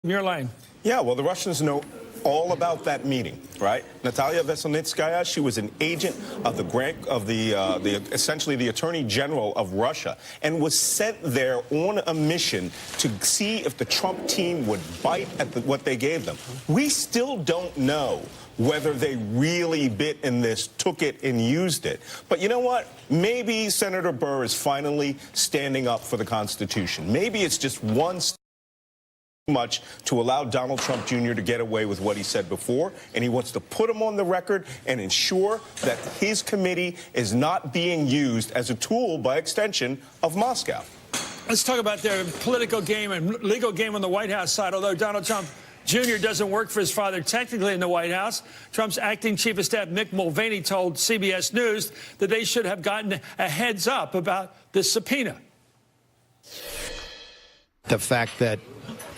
Your line. Yeah, well, the Russians know all about that meeting, right? Natalia Veselnitskaya, she was an agent of essentially the Attorney General of Russia, and was sent there on a mission to see if the Trump team would bite at what they gave them. We still don't know whether they really bit in this, took it, and used it. But you know what? Maybe Senator Burr is finally standing up for the Constitution. Maybe it's just one step much to allow Donald Trump Jr. to get away with what he said before, and he wants to put him on the record and ensure that his committee is not being used as a tool, by extension, of Moscow. Let's talk about their political game and legal game on the White House side. Although Donald Trump Jr. doesn't work for his father technically in the White House, Trump's acting chief of staff, Mick Mulvaney, told CBS News that they should have gotten a heads up about this subpoena. The fact that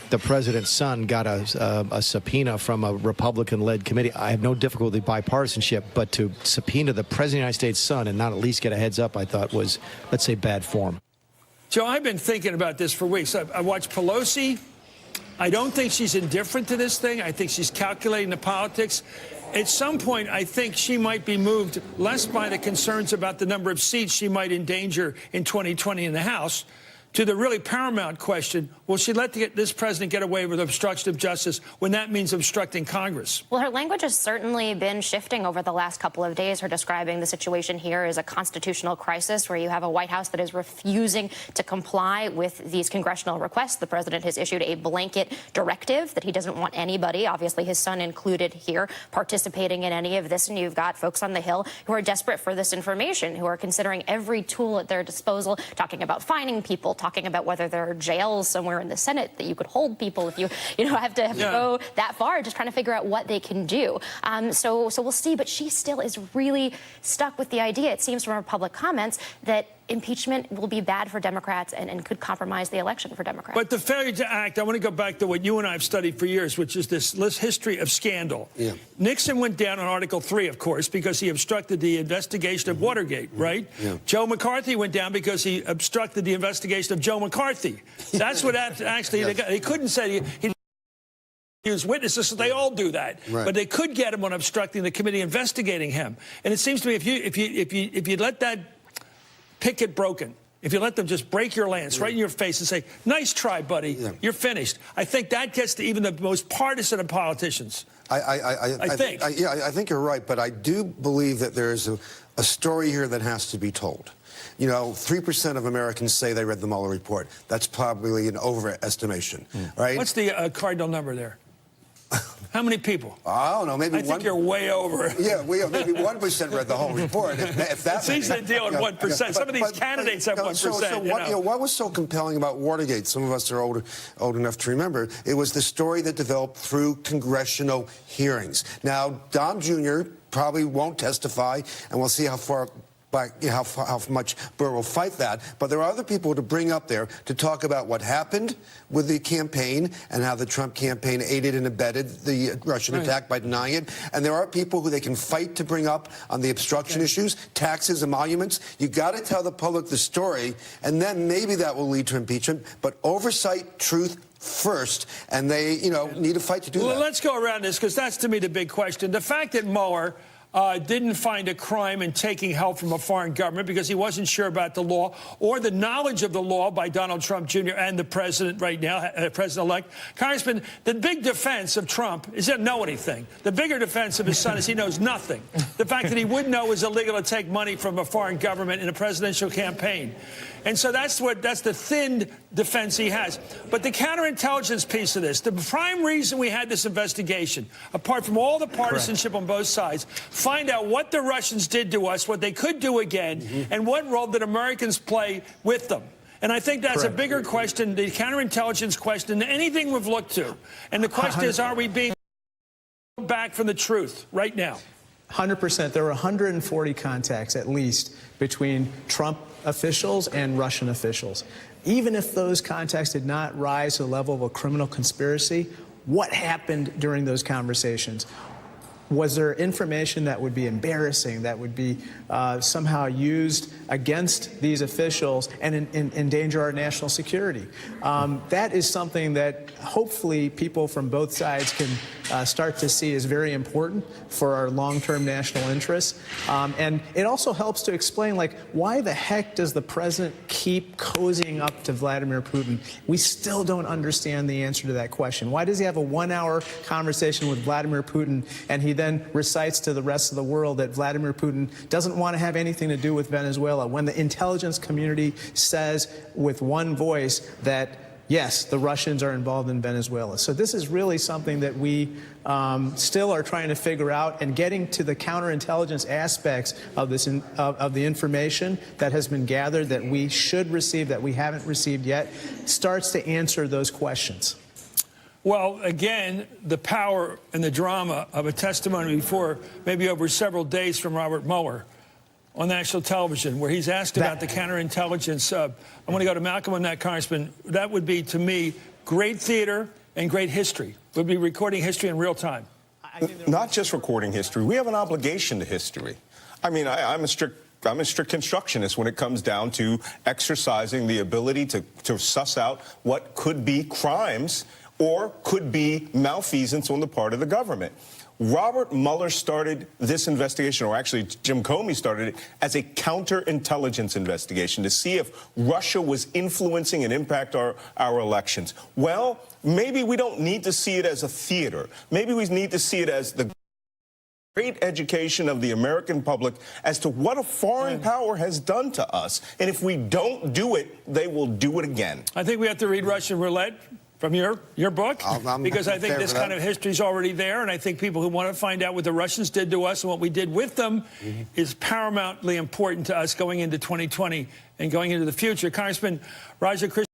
the president's son got a subpoena from a Republican-led committee, I have no difficulty with bipartisanship, but to subpoena the president of the United States' son and not at least get a heads up, I thought was, let's say, bad form. Joe, I've been thinking about this for weeks. I watched Pelosi. I don't think she's indifferent to this thing. I think she's calculating the politics. At some point, I think she might be moved less by the concerns about the number of seats she might endanger in 2020 in the House, to the really paramount question, will she let this president get away with obstruction of justice when that means obstructing Congress? Well, her language has certainly been shifting over the last couple of days. Her describing the situation here as a constitutional crisis where you have a White House that is refusing to comply with these congressional requests. The president has issued a blanket directive that he doesn't want anybody, obviously his son included here, participating in any of this. And you've got folks on the Hill who are desperate for this information, who are considering every tool at their disposal, talking about fining people, talking about whether there are jails somewhere in the Senate that you could hold people if you have to go that far, just trying to figure out what they can do. So we'll see. But she still is really stuck with the idea, it seems from her public comments, that impeachment will be bad for Democrats and could compromise the election for Democrats. But the failure to act, I want to go back to what you and I have studied for years, which is this history of scandal. Yeah. Nixon went down on Article 3, of course, because he obstructed the investigation of Watergate, right? Yeah. Joe McCarthy went down because he obstructed the investigation of Joe McCarthy. That's what actually, yes. They couldn't say he use witnesses, so they all do that. Right. But they could get him on obstructing the committee investigating him. And it seems to me if you let that picket broken, if you let them just break your lance right in your face and say, nice try, buddy, you're finished, I think that gets to even the most partisan of politicians. I think you're right, but I do believe that there is a story here that has to be told. You know, 3% of Americans say they read the Mueller report. That's probably an overestimation, right? What's the cardinal number there? How many people? I don't know. Maybe I think you're way over. Yeah, maybe 1% read the whole report. If it's easy to deal with 1%. Some of these candidates have 1%. What was so compelling about Watergate? Some of us are old enough to remember. It was the story that developed through congressional hearings. Now, Dom Jr. probably won't testify, and we'll see how far. How much Burr will fight that. But there are other people to bring up there to talk about what happened with the campaign and how the Trump campaign aided and abetted the Russian attack by denying it. And there are people who they can fight to bring up on the obstruction issues, taxes, emoluments. You got to tell the public the story, and then maybe that will lead to impeachment. But oversight, truth first, and they, need a fight to do that. Well, let's go around this, because that's, to me, the big question. The fact that Mueller didn't find a crime in taking help from a foreign government because he wasn't sure about the law or the knowledge of the law by Donald Trump Jr. and the president right now, President-elect. Congressman, the big defense of Trump is he doesn't know anything. The bigger defense of his son is he knows nothing. The fact that he would know it was illegal to take money from a foreign government in a presidential campaign. And so that's the thin defense he has. But the counterintelligence piece of this, the prime reason we had this investigation, apart from all the partisanship on both sides, find out what the Russians did to us, what they could do again, and what role did Americans play with them. And I think that's a bigger question, the counterintelligence question, than anything we've looked to. And the question is, are we being back from the truth right now? 100%. There were 140 contacts, at least, between Trump officials and Russian officials. Even if those contacts did not rise to the level of a criminal conspiracy, what happened during those conversations? Was there information that would be embarrassing, that would be somehow used against these officials and endanger our national security. That is something that hopefully people from both sides can start to see is very important for our long-term national interests. And it also helps to explain, like, why the heck does the president keep cozying up to Vladimir Putin? We still don't understand the answer to that question. Why does he have a 1-hour conversation with Vladimir Putin and he then recites to the rest of the world that Vladimir Putin doesn't want to have anything to do with Venezuela when the intelligence community says with one voice that yes, the Russians are involved in Venezuela. So this is really something that we still are trying to figure out, and getting to the counterintelligence aspects of this of the information that has been gathered that we should receive, that we haven't received yet, starts to answer those questions. Well, again, the power and the drama of a testimony before, maybe over several days, from Robert Mueller on national television, where he's asked about the counterintelligence. I want to go to Malcolm on that, Congressman. That would be, to me, great theater and great history. We'd be recording history in real time. Not just recording history. We have an obligation to history. I mean, I'm a strict constructionist when it comes down to exercising the ability to suss out what could be crimes or could be malfeasance on the part of the government. Robert Mueller started this investigation, or actually Jim Comey started it, as a counterintelligence investigation to see if Russia was influencing and impact our elections. Well, maybe we don't need to see it as a theater. Maybe we need to see it as the great education of the American public as to what a foreign power has done to us. And if we don't do it, they will do it again. I think we have to read Russian roulette from your book, because I think this kind of history is already there, and I think people who want to find out what the Russians did to us and what we did with them is paramountly important to us going into 2020 and going into the future. Congressman Raja